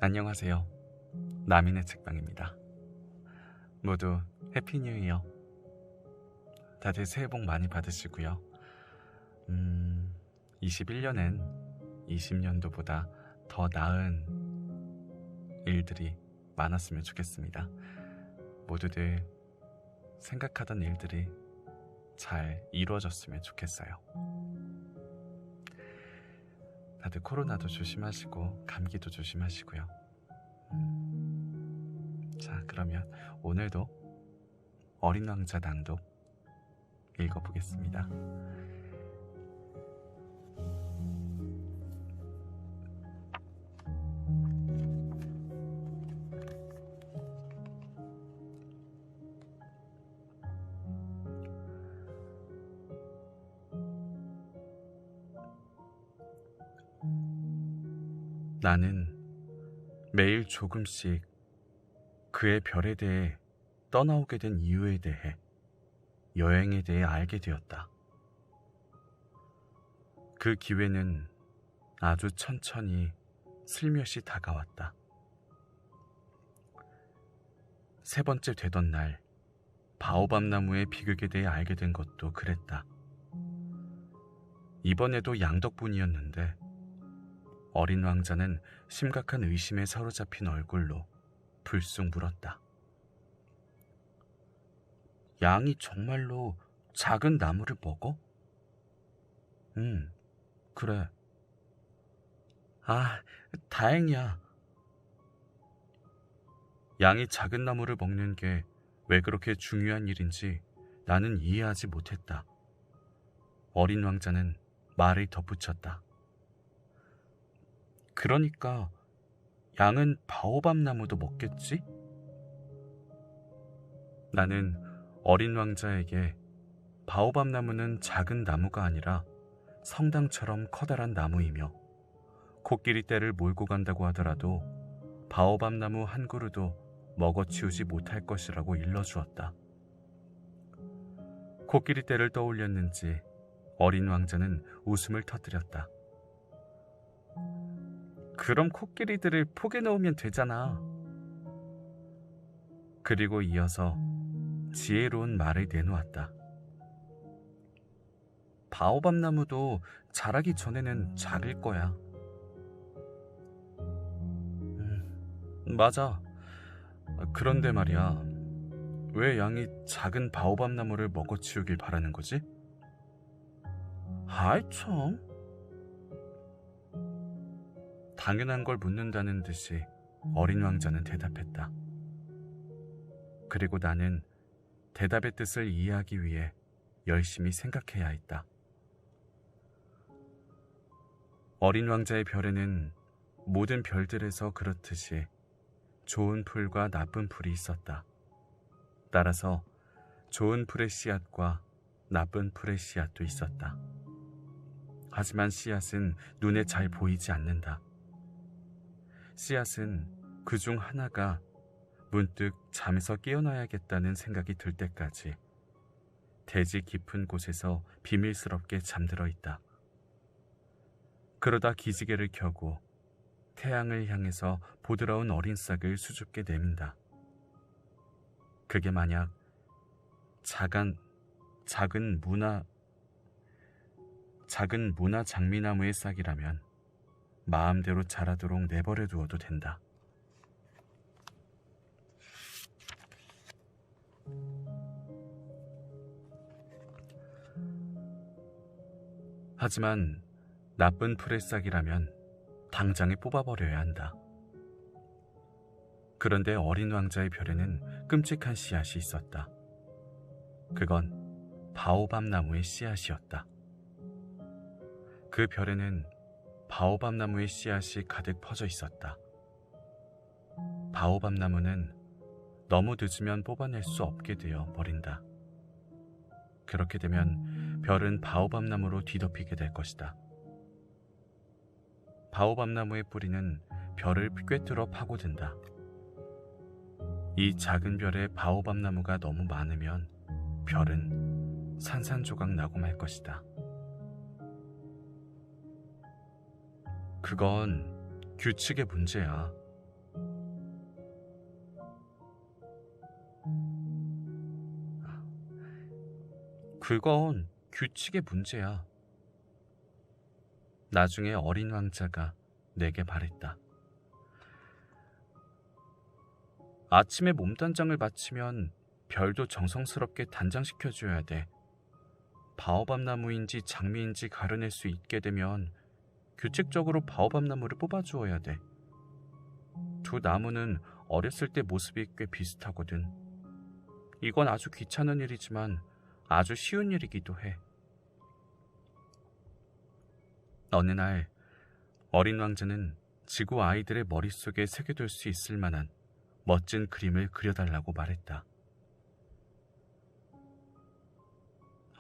안녕하세요. 남인의 책방입니다. 모두 해피 뉴 이어. 다들 새해 복 많이 받으시고요. 21년엔 20년도보다 더 나은 일들이 많았으면 좋겠습니다. 모두들 생각하던 일들이 잘 이루어졌으면 좋겠어요. 다들 코로나도 조심하시고 감기도 조심하시고요. 자, 그러면 오늘도 어린 왕자 낭독 읽어보겠습니다. 나는 매일 조금씩 그의 별에 대해 떠나오게 된 이유에 대해, 여행에 대해 알게 되었다. 그 기회는 아주 천천히 슬며시 다가왔다. 세 번째 되던 날, 바오밥 나무의 비극에 대해 알게 된 것도 그랬다. 이번에도 양 덕분이었는데 어린 왕자는 심각한 의심에 사로잡힌 얼굴로 불쑥 물었다. 양이 정말로 작은 나무를 먹어? 그래. 아, 다행이야. 양이 작은 나무를 먹는 게 왜 그렇게 중요한 일인지 나는 이해하지 못했다. 어린 왕자는 말을 덧붙였다. 그러니까 양은 바오밥 나무도 먹겠지? 나는 어린 왕자에게 바오밥 나무는 작은 나무가 아니라 성당처럼 커다란 나무이며 코끼리 떼를 몰고 간다고 하더라도 바오밥 나무 한 그루도 먹어치우지 못할 것이라고 일러주었다. 코끼리 떼를 떠올렸는지 어린 왕자는 웃음을 터뜨렸다. 그럼 코끼리들을 포개 넣으면 되잖아. 그리고 이어서 지혜로운 말을 내놓았다. 바오밥 나무도 자라기 전에는 작을 거야. 맞아. 그런데 말이야, 왜 양이 작은 바오밥 나무를 먹어치우길 바라는 거지? 아이 참. 당연한 걸 묻는다는 듯이 어린 왕자는 대답했다. 그리고 나는 대답의 뜻을 이해하기 위해 열심히 생각해야 했다. 어린 왕자의 별에는 모든 별들에서 그렇듯이 좋은 풀과 나쁜 풀이 있었다. 따라서 좋은 풀의 씨앗과 나쁜 풀의 씨앗도 있었다. 하지만 씨앗은 눈에 잘 보이지 않는다. 씨앗은 그중 하나가 문득 잠에서 깨어나야겠다는 생각이 들 때까지 대지 깊은 곳에서 비밀스럽게 잠들어 있다. 그러다 기지개를 켜고 태양을 향해서 보드라운 어린 싹을 수줍게 내민다. 그게 만약 작은 무나 장미나무의 싹이라면 마음대로 자라도록 내버려 두어도 된다. 하지만 나쁜 풀의 싹이라면 당장에 뽑아버려야 한다. 그런데 어린 왕자의 별에는 끔찍한 씨앗이 있었다. 그건 바오밥 나무의 씨앗이었다. 그 별에는 바오밥 나무의 씨앗이 가득 퍼져 있었다. 바오밥 나무는 너무 늦으면 뽑아낼 수 없게 되어 버린다. 그렇게 되면 별은 바오밥 나무로 뒤덮이게 될 것이다. 바오밥 나무의 뿌리는 별을 꿰뚫어 파고든다. 이 작은 별에 바오밥 나무가 너무 많으면 별은 산산조각 나고 말 것이다. 그건 규칙의 문제야. 그건 규칙의 문제야. 나중에 어린 왕자가 내게 말했다. 아침에 몸단장을 마치면 별도 정성스럽게 단장시켜줘야 돼. 바오밥 나무인지 장미인지 가려낼 수 있게 되면 규칙적으로 바오밥 나무를 뽑아주어야 돼. 두 나무는 어렸을 때 모습이 꽤 비슷하거든. 이건 아주 귀찮은 일이지만 아주 쉬운 일이기도 해. 어느 날 어린 왕자는 지구 아이들의 머릿속에 새겨둘 수 있을 만한 멋진 그림을 그려달라고 말했다.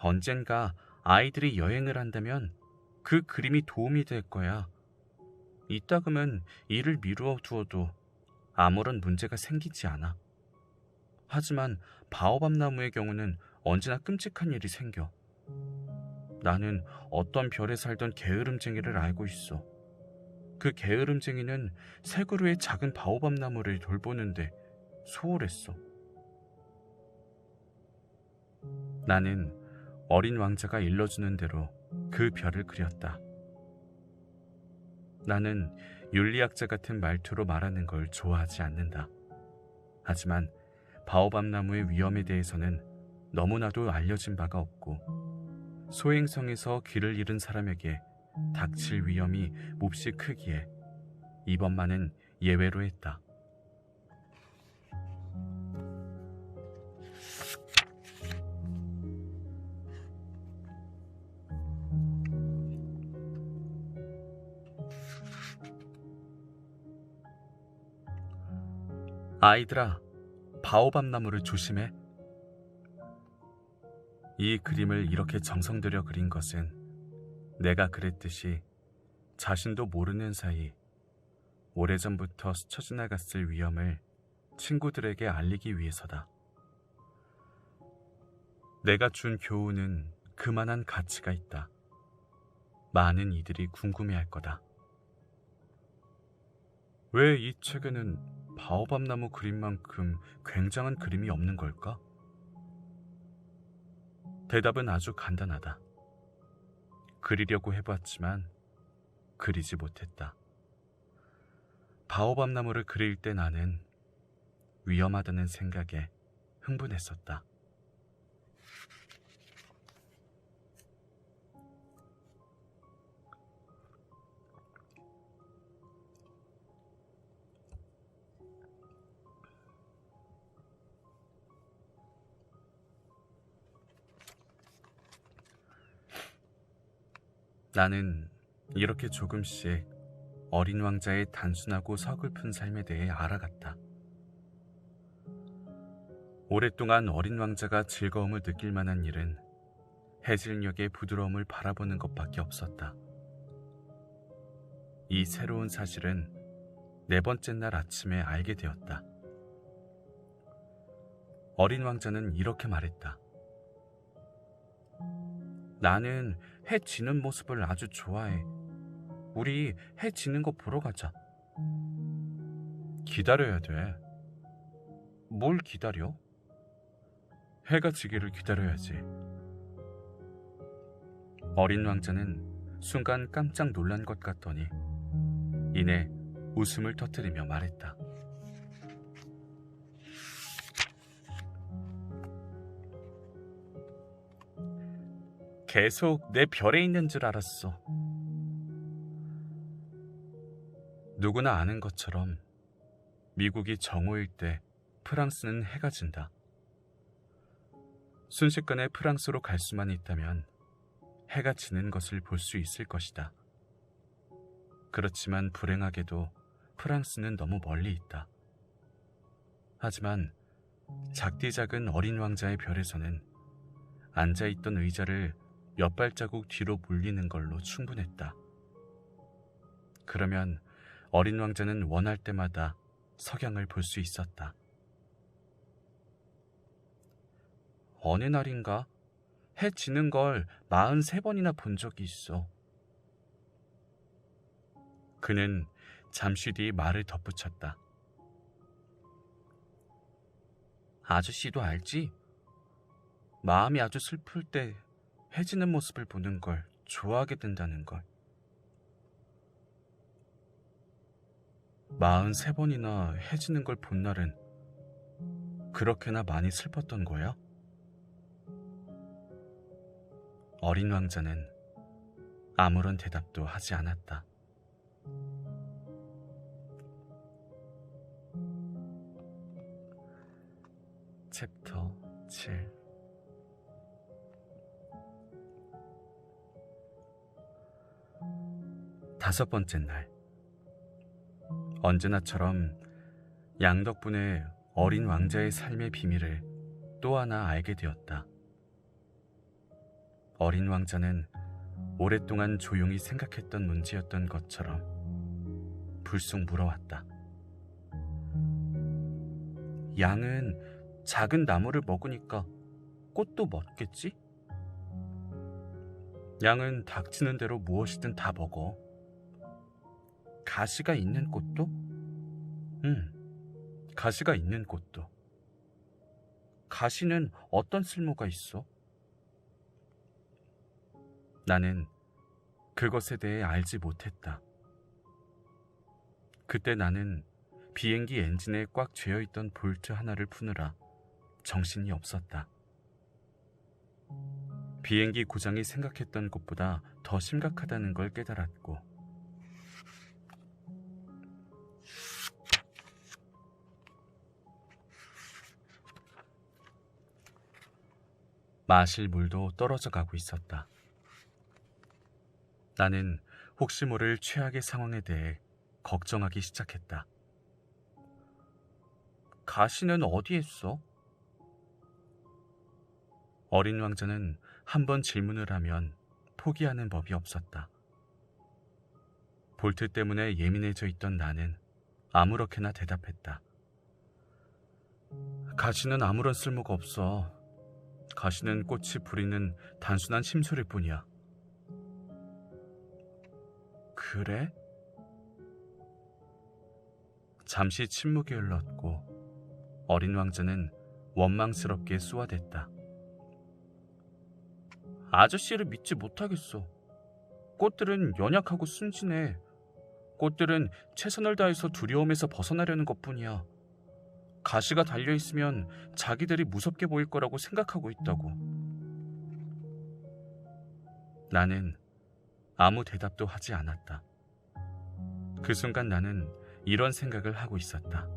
언젠가 아이들이 여행을 한다면 그 그림이 도움이 될 거야. 이따금은 일을 미루어 두어도 아무런 문제가 생기지 않아. 하지만 바오밥 나무의 경우는 언제나 끔찍한 일이 생겨. 나는 어떤 별에 살던 게으름쟁이를 알고 있어. 그 게으름쟁이는 새 그루의 작은 바오밥 나무를 돌보는데 소홀했어. 나는 어린 왕자가 일러주는 대로 그 별을 그렸다. 나는 윤리학자 같은 말투로 말하는 걸 좋아하지 않는다. 하지만 바오밥 나무의 위험에 대해서는 너무나도 알려진 바가 없고 소행성에서 길을 잃은 사람에게 닥칠 위험이 몹시 크기에 이번만은 예외로 했다. 아이들아, 바오밥 나무를 조심해. 이 그림을 이렇게 정성 들여 그린 것은 내가 그랬듯이 자신도 모르는 사이 오래전부터 스쳐 지나갔을 위험을 친구들에게 알리기 위해서다. 내가 준 교훈은 그만한 가치가 있다. 많은 이들이 궁금해할 거다. 왜 이 책에는 바오밥 나무 그림만큼 굉장한 그림이 없는 걸까? 대답은 아주 간단하다. 그리려고 해봤지만 그리지 못했다. 바오밥 나무를 그릴 때 나는 위험하다는 생각에 흥분했었다. 나는 이렇게 조금씩 어린 왕자의 단순하고 서글픈 삶에 대해 알아갔다. 오랫동안 어린 왕자가 즐거움을 느낄 만한 일은 해질녘의 부드러움을 바라보는 것밖에 없었다. 이 새로운 사실은 네 번째 날 아침에 알게 되었다. 어린 왕자는 이렇게 말했다. 나는 해 지는 모습을 아주 좋아해. 우리 해 지는 거 보러 가자. 기다려야 돼. 뭘 기다려? 해가 지기를 기다려야지. 어린 왕자는 순간 깜짝 놀란 것 같더니 이내 웃음을 터뜨리며 말했다. 계속 내 별에 있는 줄 알았어. 누구나 아는 것처럼 미국이 정오일 때 프랑스는 해가 진다. 순식간에 프랑스로 갈 수만 있다면 해가 지는 것을 볼 수 있을 것이다. 그렇지만 불행하게도 프랑스는 너무 멀리 있다. 하지만 작디 작은 어린 왕자의 별에서는 앉아있던 의자를 몇 발자국 뒤로 물리는 걸로 충분했다. 그러면 어린 왕자는 원할 때마다 석양을 볼 수 있었다. 어느 날인가 해 지는 걸 43번이나 본 적이 있어. 그는 잠시 뒤 말을 덧붙였다. 아저씨도 알지? 마음이 아주 슬플 때 해지는 모습을 보는 걸 좋아하게 된다는 걸. 43번이나 해지는 걸 본 날은 그렇게나 많이 슬펐던 거야? 어린 왕자는 아무런 대답도 하지 않았다. 챕터 7. 다섯 번째 날. 언제나처럼 양 덕분에 어린 왕자의 삶의 비밀을 또 하나 알게 되었다. 어린 왕자는 오랫동안 조용히 생각했던 문제였던 것처럼 불쑥 물어왔다. 양은 작은 나무를 먹으니까 꽃도 먹겠지? 양은 닥치는 대로 무엇이든 다 먹어. 가시가 있는 꽃도? 가시가 있는 꽃도. 가시는 어떤 쓸모가 있어? 나는 그것에 대해 알지 못했다. 그때 나는 비행기 엔진에 꽉 죄어있던 볼트 하나를 푸느라 정신이 없었다. 비행기 고장이 생각했던 것보다 더 심각하다는 걸 깨달았고, 마실 물도 떨어져 가고 있었다. 나는 혹시 모를 최악의 상황에 대해 걱정하기 시작했다. 가시는 어디에 있어? 어린 왕자는 한 번 질문을 하면 포기하는 법이 없었다. 볼트 때문에 예민해져 있던 나는 아무렇게나 대답했다. 가시는 아무런 쓸모가 없어. 가시는 꽃이 부리는 단순한 심술일 뿐이야. 그래? 잠시 침묵이 흘렀고 어린 왕자는 원망스럽게 쏘아댔다. 아저씨를 믿지 못하겠어. 꽃들은 연약하고 순진해. 꽃들은 최선을 다해서 두려움에서 벗어나려는 것뿐이야. 가시가 달려있으면 자기들이 무섭게 보일 거라고 생각하고 있다고. 나는 아무 대답도 하지 않았다. 그 순간 나는 이런 생각을 하고 있었다.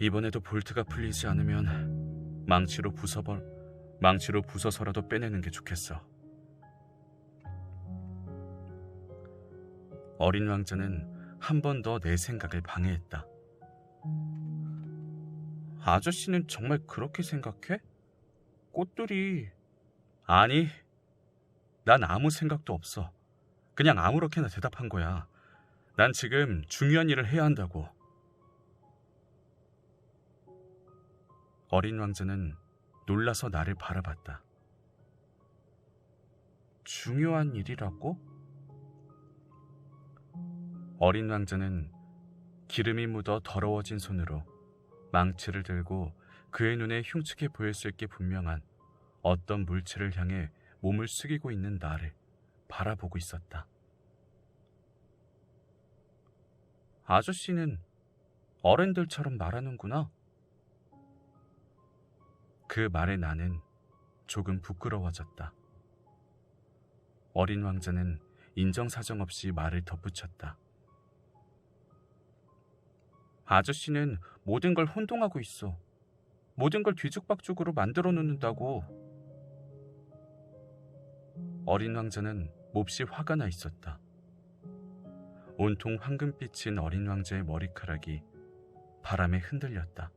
이번에도 볼트가 풀리지 않으면 망치로 부숴서라도 빼내는 게 좋겠어. 어린 왕자는 한 번 더 내 생각을 방해했다. 아저씨는 정말 그렇게 생각해? 꽃들이... 아니, 난 아무 생각도 없어. 그냥 아무렇게나 대답한 거야. 난 지금 중요한 일을 해야 한다고. 어린 왕자는 놀라서 나를 바라봤다. 중요한 일이라고? 어린 왕자는 기름이 묻어 더러워진 손으로 망치를 들고 그의 눈에 흉측해 보였을 게 분명한 어떤 물체를 향해 몸을 숙이고 있는 나를 바라보고 있었다. 아저씨는 어른들처럼 말하는구나. 그 말에 나는 조금 부끄러워졌다. 어린 왕자는 인정사정 없이 말을 덧붙였다. 아저씨는 모든 걸 혼동하고 있어. 모든 걸 뒤죽박죽으로 만들어 놓는다고. 어린 왕자는 몹시 화가 나 있었다. 온통 황금빛인 어린 왕자의 머리카락이 바람에 흔들렸다.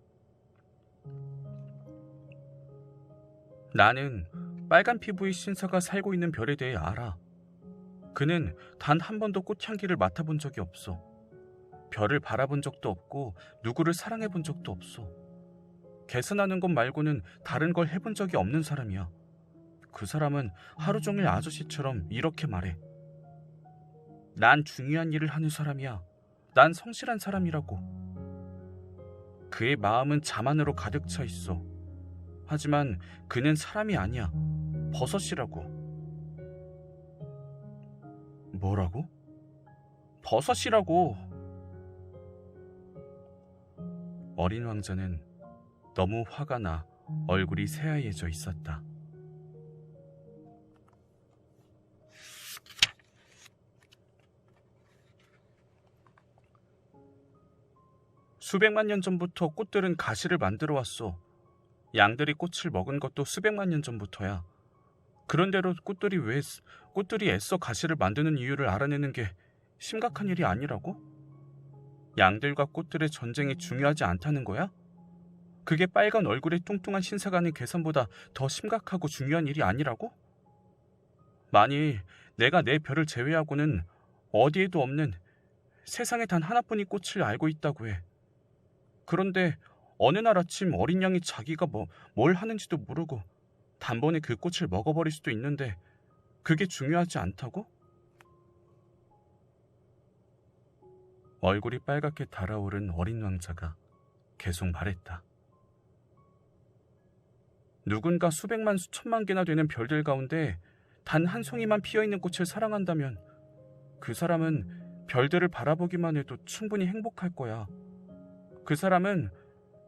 나는 빨간 피부의 신사가 살고 있는 별에 대해 알아. 그는 단 한 번도 꽃향기를 맡아본 적이 없어. 별을 바라본 적도 없고 누구를 사랑해 본 적도 없어. 계산하는 것 말고는 다른 걸 해본 적이 없는 사람이야. 그 사람은 하루 종일 아저씨처럼 이렇게 말해. 난 중요한 일을 하는 사람이야. 난 성실한 사람이라고. 그의 마음은 자만으로 가득 차 있어. 하지만 그는 사람이 아니야. 버섯이라고. 뭐라고? 버섯이라고. 어린 왕자는 너무 화가 나 얼굴이 새하얘져 있었다. 수백만 년 전부터 꽃들은 가시를 만들어 왔어. 양들이 꽃을 먹은 것도 수백만 년 전부터야. 그런데도 꽃들이 애써 가시를 만드는 이유를 알아내는 게 심각한 일이 아니라고? 양들과 꽃들의 전쟁이 중요하지 않다는 거야? 그게 빨간 얼굴에 뚱뚱한 신사가 하는 계산보다 더 심각하고 중요한 일이 아니라고? 만일 내가 내 별을 제외하고는 어디에도 없는 세상에 단 하나뿐인 꽃을 알고 있다고 해. 그런데 어느 날 아침 어린 양이 자기가 뭘 하는지도 모르고 단번에 그 꽃을 먹어버릴 수도 있는데 그게 중요하지 않다고? 얼굴이 빨갛게 달아오른 어린 왕자가 계속 말했다. 누군가 수백만 수천만 개나 되는 별들 가운데 단 한 송이만 피어있는 꽃을 사랑한다면 그 사람은 별들을 바라보기만 해도 충분히 행복할 거야. 그 사람은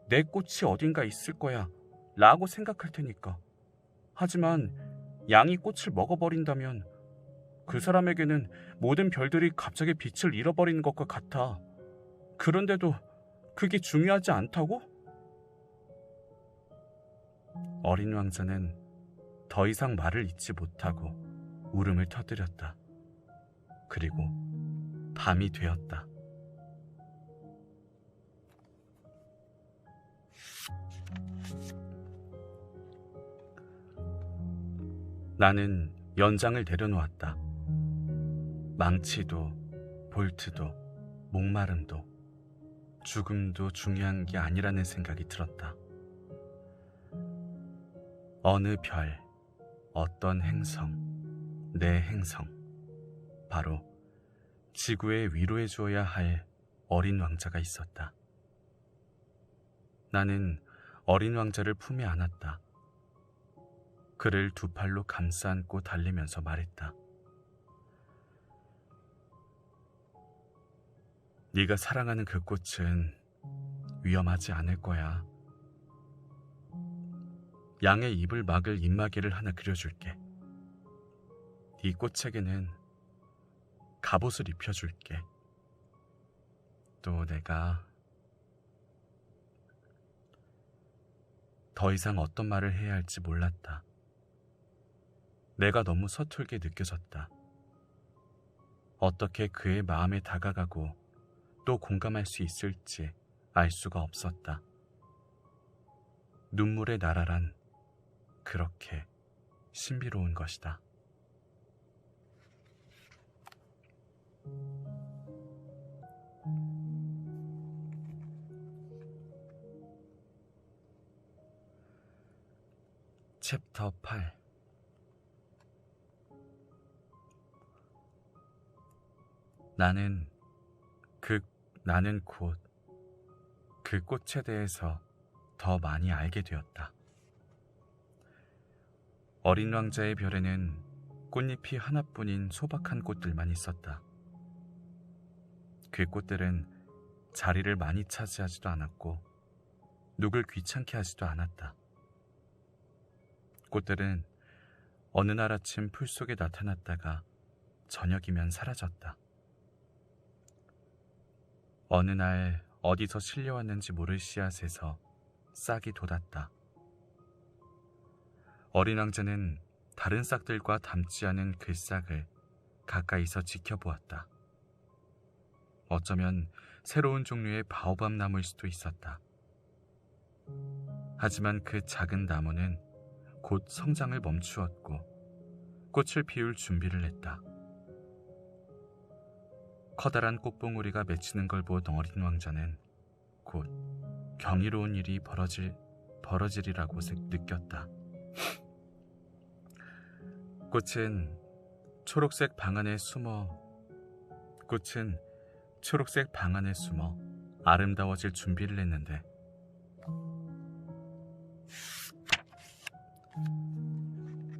내 꽃이 어딘가 있을 거야 라고 생각할 테니까. 하지만 양이 꽃을 먹어버린다면 그 사람에게는 모든 별들이 갑자기 빛을 잃어버리는 것과 같아. 그런데도 그게 중요하지 않다고? 어린 왕자는 더 이상 말을 잇지 못하고 울음을 터뜨렸다. 그리고 밤이 되었다. 나는 연장을 내려놓았다. 망치도 볼트도 목마름도 죽음도 중요한 게 아니라는 생각이 들었다. 어느 별, 어떤 행성, 내 행성, 바로 지구에 위로해 주어야 할 어린 왕자가 있었다. 나는 어린 왕자를 품에 안았다. 그를 두 팔로 감싸 안고 달리면서 말했다. 네가 사랑하는 그 꽃은 위험하지 않을 거야. 양의 입을 막을 입마개를 하나 그려줄게. 네 꽃에게는 갑옷을 입혀줄게. 또 내가 더 이상 어떤 말을 해야 할지 몰랐다. 내가 너무 서툴게 느껴졌다. 어떻게 그의 마음에 다가가고 또 공감할 수 있을지 알 수가 없었다. 눈물의 나라란 그렇게 신비로운 것이다. 챕터 8. 나는 곧 그 꽃에 대해서 더 많이 알게 되었다. 어린 왕자의 별에는 꽃잎이 하나뿐인 소박한 꽃들만 있었다. 그 꽃들은 자리를 많이 차지하지도 않았고 누굴 귀찮게 하지도 않았다. 꽃들은 어느 날 아침 풀 속에 나타났다가 저녁이면 사라졌다. 어느 날 어디서 실려왔는지 모를 씨앗에서 싹이 돋았다. 어린 왕자는 다른 싹들과 닮지 않은 그 싹을 가까이서 지켜보았다. 어쩌면 새로운 종류의 바오밥 나무일 수도 있었다. 하지만 그 작은 나무는 곧 성장을 멈추었고 꽃을 피울 준비를 했다. 커다란 꽃봉오리가 맺히는 걸 본 어린 왕자는 곧 경이로운 일이 벌어지리라고 느꼈다. 꽃은 초록색 방 안에 숨어 아름다워질 준비를 했는데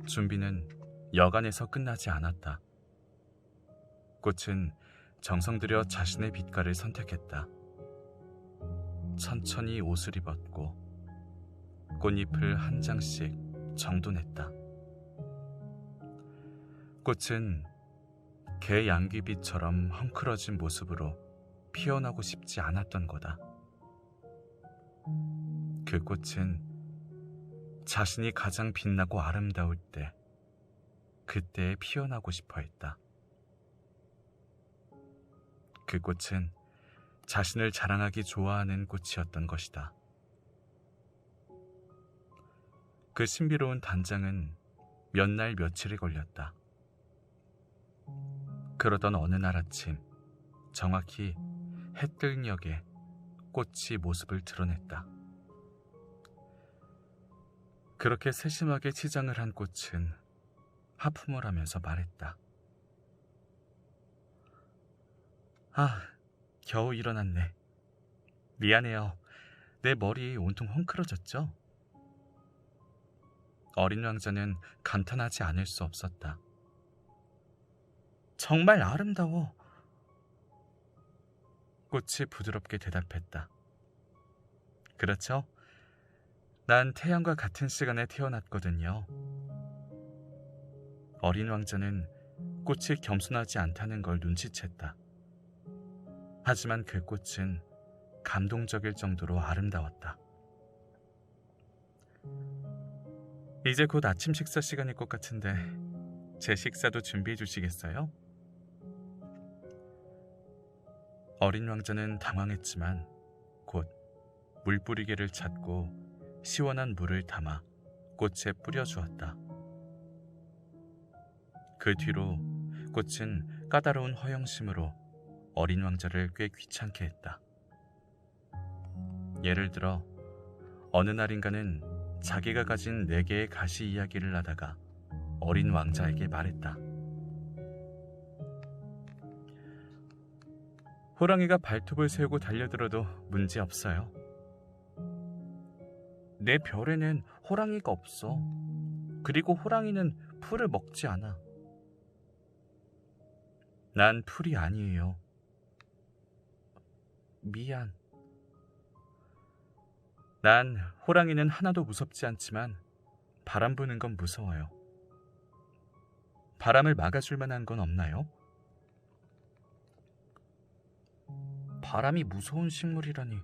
준비는 여간에서 끝나지 않았다. 꽃은 정성 들여 자신의 빛깔을 선택했다. 천천히 옷을 입었고 꽃잎을 한 장씩 정돈했다. 꽃은 개 양귀비처럼 헝클어진 모습으로 피어나고 싶지 않았던 거다. 그 꽃은 자신이 가장 빛나고 아름다울 때, 그때에 피어나고 싶어 했다. 그 꽃은 자신을 자랑하기 좋아하는 꽃이었던 것이다. 그 신비로운 단장은 몇 날 며칠이 걸렸다. 그러던 어느 날 아침, 정확히 해 뜰녘에 꽃이 모습을 드러냈다. 그렇게 세심하게 치장을 한 꽃은 하품을 하면서 말했다. 아, 겨우 일어났네. 미안해요. 내 머리 온통 헝클어졌죠? 어린 왕자는 감탄하지 않을 수 없었다. 정말 아름다워. 꽃이 부드럽게 대답했다. 그렇죠? 난 태양과 같은 시간에 태어났거든요. 어린 왕자는 꽃이 겸손하지 않다는 걸 눈치챘다. 하지만 그 꽃은 감동적일 정도로 아름다웠다. 이제 곧 아침 식사 시간일 것 같은데 제 식사도 준비해 주시겠어요? 어린 왕자는 당황했지만 곧 물뿌리개를 찾고 시원한 물을 담아 꽃에 뿌려주었다. 그 뒤로 꽃은 까다로운 허영심으로 어린 왕자를 꽤 귀찮게 했다. 예를 들어 어느 날인가는 자기가 가진 4개의 가시 이야기를 하다가 어린 왕자에게 말했다. 호랑이가 발톱을 세우고 달려들어도 문제없어요. 내 별에는 호랑이가 없어. 그리고 호랑이는 풀을 먹지 않아. 난 풀이 아니에요. 미안. 난 호랑이는 하나도 무섭지 않지만 바람 부는 건 무서워요. 바람을 막아줄 만한 건 없나요? 바람이 무서운 식물이라니.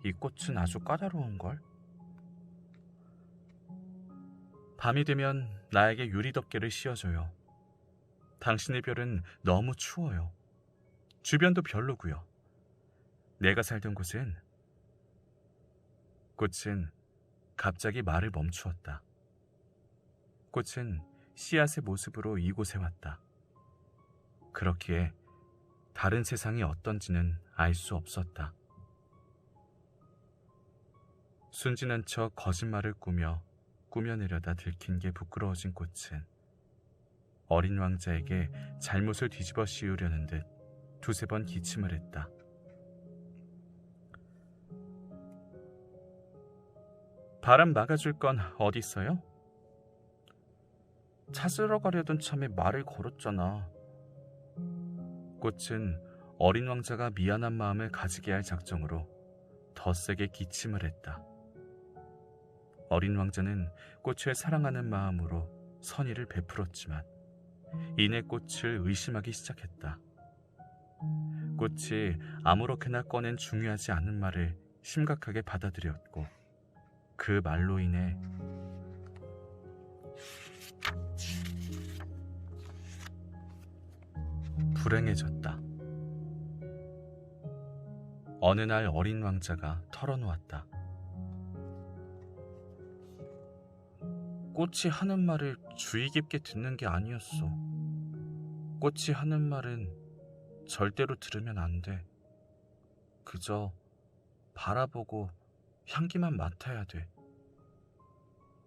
이 꽃은 아주 까다로운걸? 밤이 되면 나에게 유리덮개를 씌워줘요. 당신의 별은 너무 추워요. 주변도 별로고요. 내가 살던 곳은... 꽃은 갑자기 말을 멈추었다. 꽃은 씨앗의 모습으로 이곳에 왔다. 그렇기에 다른 세상이 어떤지는 알 수 없었다. 순진한 척 거짓말을 꾸며내려다 들킨 게 부끄러워진 꽃은 어린 왕자에게 잘못을 뒤집어 씌우려는 듯 2-3번 기침을 했다. 바람 막아줄 건 어디 있어요? 찾으러 가려던 참에 말을 걸었잖아. 꽃은 어린 왕자가 미안한 마음을 가지게 할 작정으로 더 세게 기침을 했다. 어린 왕자는 꽃을 사랑하는 마음으로 선의를 베풀었지만 이내 꽃을 의심하기 시작했다. 꽃이 아무렇게나 꺼낸 중요하지 않은 말을 심각하게 받아들였고 그 말로 인해 불행해졌다. 어느 날 어린 왕자가 털어놓았다. 꽃이 하는 말을 주의 깊게 듣는 게 아니었어. 꽃이 하는 말은 절대로 들으면 안 돼. 그저 바라보고 향기만 맡아야 돼.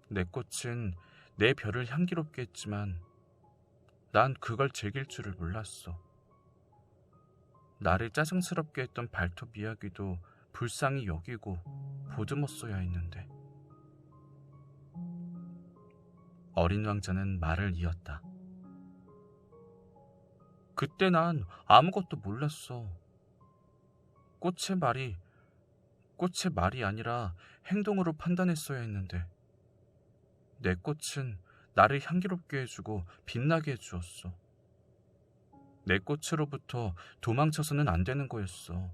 내 꽃은 내 별을 향기롭게 했지만 난 그걸 즐길 줄을 몰랐어. 나를 짜증스럽게 했던 발톱 이야기도 불쌍히 여기고 보듬었어야 했는데. 어린 왕자는 말을 이었다. 그때 난 아무것도 몰랐어. 꽃의 말이 아니라 행동으로 판단했어야 했는데 내 꽃은 나를 향기롭게 해주고 빛나게 해주었어. 내 꽃으로부터 도망쳐서는 안 되는 거였어.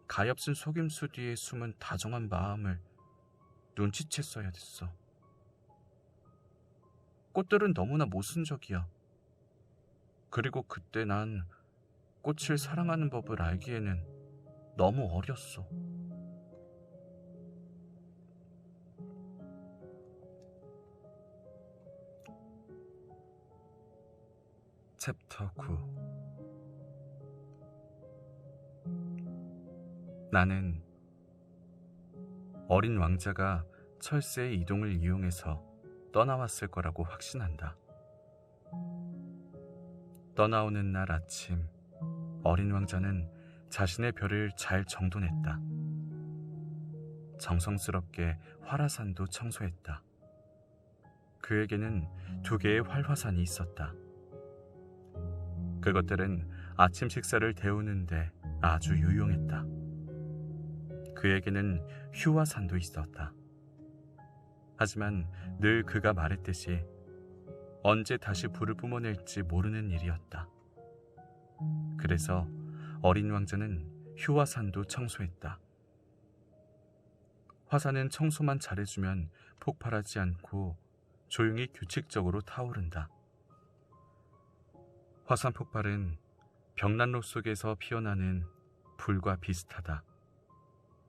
가엾은 속임수 뒤에 숨은 다정한 마음을 눈치챘어야 됐어. 꽃들은 너무나 모순적이야. 그리고 그때 난 꽃을 사랑하는 법을 알기에는 너무 어렸어. 챕터 9. 나는 어린 왕자가 철새의 이동을 이용해서 떠나왔을 거라고 확신한다. 떠나오는 날 아침, 어린 왕자는 자신의 별을 잘 정돈했다. 정성스럽게 활화산도 청소했다. 그에게는 2개의 활화산이 있었다. 그것들은 아침 식사를 데우는데 아주 유용했다. 그에게는 휴화산도 있었다. 하지만 늘 그가 말했듯이 언제 다시 불을 뿜어낼지 모르는 일이었다. 그래서 어린 왕자는 휴화산도 청소했다. 화산은 청소만 잘해주면 폭발하지 않고 조용히 규칙적으로 타오른다. 화산 폭발은 벽난로 속에서 피어나는 불과 비슷하다.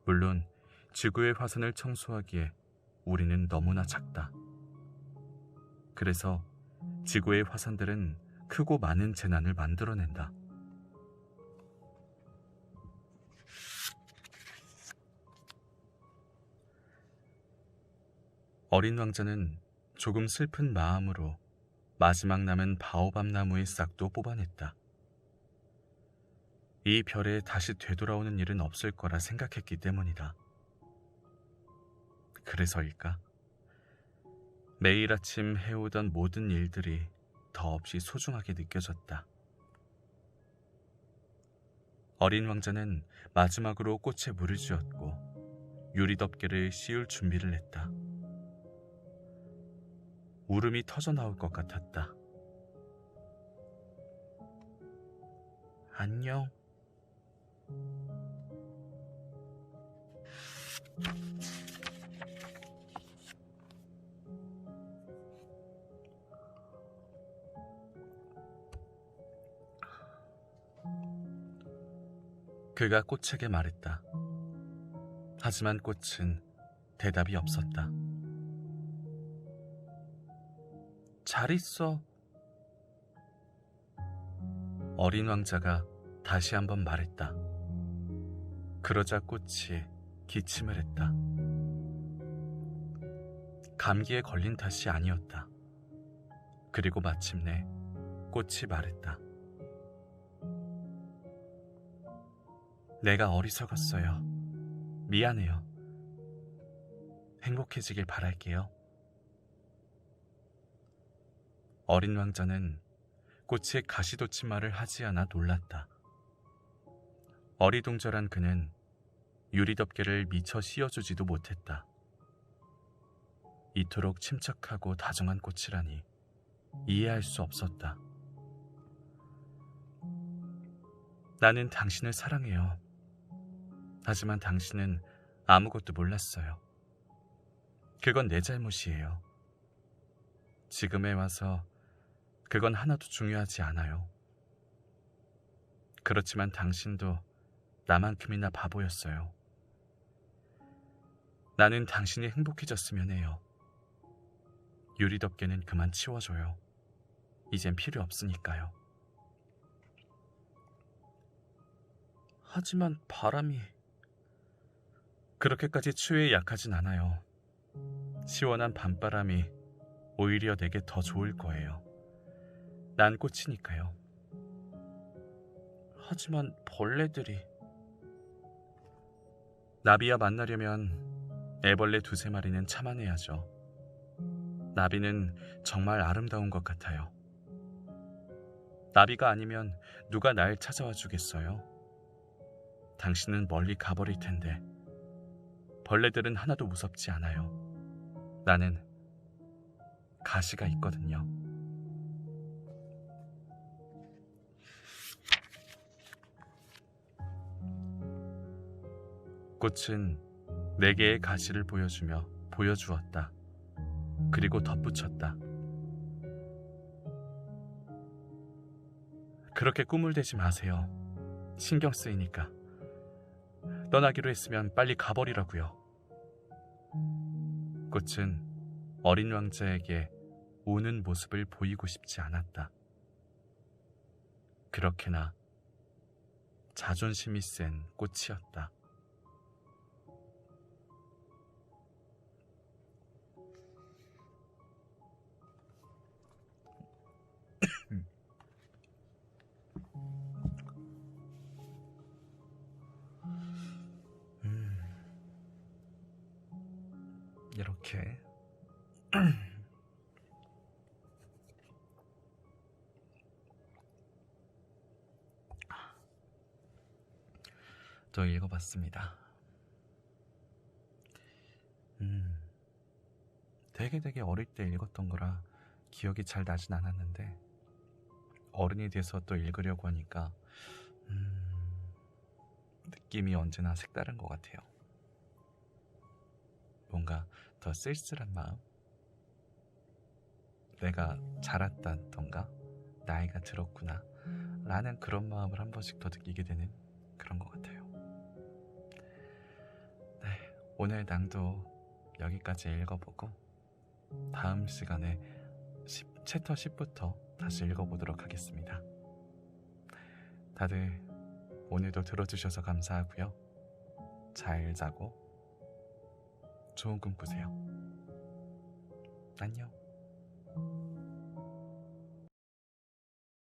물론 지구의 화산을 청소하기에 우리는 너무나 작다. 그래서 지구의 화산들은 크고 많은 재난을 만들어낸다. 어린 왕자는 조금 슬픈 마음으로 마지막 남은 바오밥 나무의 싹도 뽑아냈다. 이 별에 다시 되돌아오는 일은 없을 거라 생각했기 때문이다. 그래서일까? 매일 아침 해오던 모든 일들이 더없이 소중하게 느껴졌다. 어린 왕자는 마지막으로 꽃에 물을 쥐었고 유리덮개를 씌울 준비를 했다. 울음이 터져 나올 것 같았다. 안녕. 그가 꽃에게 말했다. 하지만 꽃은 대답이 없었다. 잘 있어. 어린 왕자가 다시 한번 말했다. 그러자 꽃이 기침을 했다. 감기에 걸린 탓이 아니었다. 그리고 마침내 꽃이 말했다. 내가 어리석었어요. 미안해요. 행복해지길 바랄게요. 어린 왕자는 꽃의 가시돋침말을 하지 않아 놀랐다. 어리둥절한 그는 유리덮개를 미처 씌워주지도 못했다. 이토록 침착하고 다정한 꽃이라니 이해할 수 없었다. 나는 당신을 사랑해요. 하지만 당신은 아무것도 몰랐어요. 그건 내 잘못이에요. 지금에 와서 그건 하나도 중요하지 않아요. 그렇지만 당신도 나만큼이나 바보였어요. 나는 당신이 행복해졌으면 해요. 유리덮개는 그만 치워줘요. 이젠 필요 없으니까요. 하지만 바람이... 그렇게까지 추위에 약하진 않아요. 시원한 밤바람이 오히려 내게 더 좋을 거예요. 난 꽃이니까요. 하지만 벌레들이... 나비와 만나려면 애벌레 2-3마리는 참아내야죠. 나비는 정말 아름다운 것 같아요. 나비가 아니면 누가 날 찾아와 주겠어요? 당신은 멀리 가버릴 텐데 벌레들은 하나도 무섭지 않아요. 나는 가시가 있거든요. 꽃은 네 개의 가시를 보여주며 보여주었다. 그리고 덧붙였다. 그렇게 꿈을 대지 마세요. 신경 쓰이니까. 떠나기로 했으면 빨리 가버리라고요. 꽃은 어린 왕자에게 우는 모습을 보이고 싶지 않았다. 그렇게나 자존심이 센 꽃이었다. 이렇게 저 읽어봤습니다. 되게 어릴 때 읽었던 거라 기억이 잘 나진 않았는데 어른이 돼서 또 읽으려고 하니까 느낌이 언제나 색다른 것 같아요. 뭔가 더 쓸쓸한 마음, 내가 자랐다던가 나이가 들었구나 라는 그런 마음을 한 번씩 더 느끼게 되는 그런 것 같아요. 네, 오늘 낭도 여기까지 읽어보고 다음 시간에 챕터 10부터 다시 읽어보도록 하겠습니다. 다들 오늘도 들어주셔서 감사하고요. 잘 자고 좋은 꿈 꾸세요. 안녕.